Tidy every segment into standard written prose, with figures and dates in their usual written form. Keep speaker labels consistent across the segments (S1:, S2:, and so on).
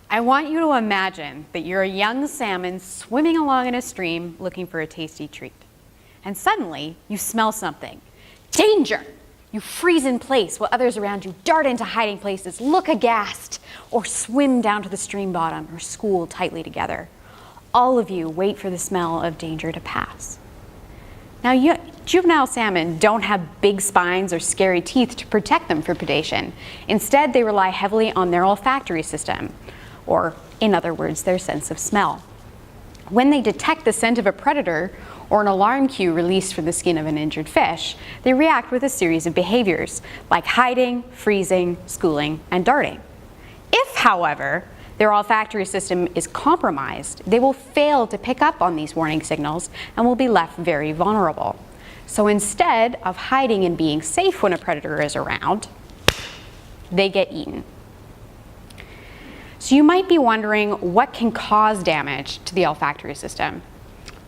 S1: I want you to imagine that you're a young salmon swimming along in a stream looking for a tasty treat. And suddenly, you smell something. Danger! You freeze in place while others around you dart into hiding places, look aghast, or swim down to the stream bottom or school tightly together. All of you wait for the smell of danger to pass. Now, juvenile salmon don't have big spines or scary teeth to protect them from predation. Instead, they rely heavily on their olfactory system, or in other words, their sense of smell. When they detect the scent of a predator or an alarm cue released from the skin of an injured fish, they react with a series of behaviors like hiding, freezing, schooling, and darting. If, however, their olfactory system is compromised, they will fail to pick up on these warning signals and will be left very vulnerable. So instead of hiding and being safe when a predator is around, they get eaten. So you might be wondering what can cause damage to the olfactory system.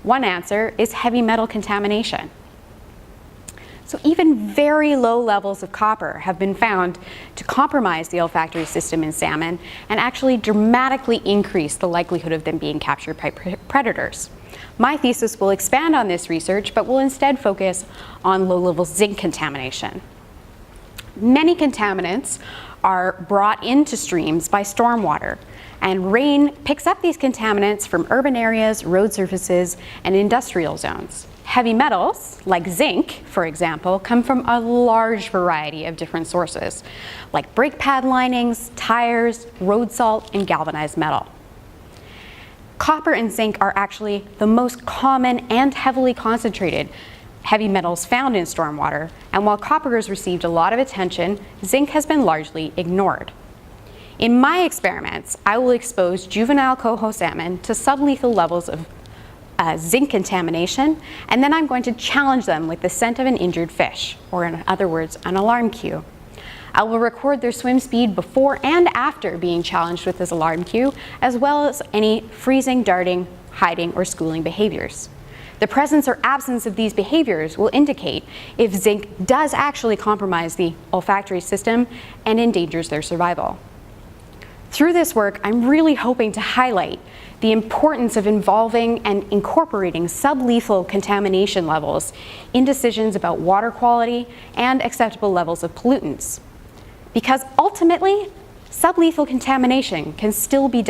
S1: One answer is heavy metal contamination. So even very low levels of copper have been found to compromise the olfactory system in salmon and actually dramatically increase the likelihood of them being captured by predators. My thesis will expand on this research, but will instead focus on low-level zinc contamination. Many contaminants are brought into streams by stormwater, and rain picks up these contaminants from urban areas, road surfaces, and industrial zones. Heavy metals, like zinc, for example, come from a large variety of different sources, like brake pad linings, tires, road salt, and galvanized metal. Copper and zinc are actually the most common and heavily concentrated heavy metals found in stormwater, and while copper has received a lot of attention, zinc has been largely ignored. In my experiments, I will expose juvenile coho salmon to sublethal levels of zinc contamination, and then I'm going to challenge them with the scent of an injured fish, or in other words, an alarm cue. I will record their swim speed before and after being challenged with this alarm cue, as well as any freezing, darting, hiding, or schooling behaviors. The presence or absence of these behaviors will indicate if zinc does actually compromise the olfactory system and endangers their survival. Through this work, I'm really hoping to highlight the importance of involving and incorporating sublethal contamination levels in decisions about water quality and acceptable levels of pollutants. Because ultimately, sublethal contamination can still be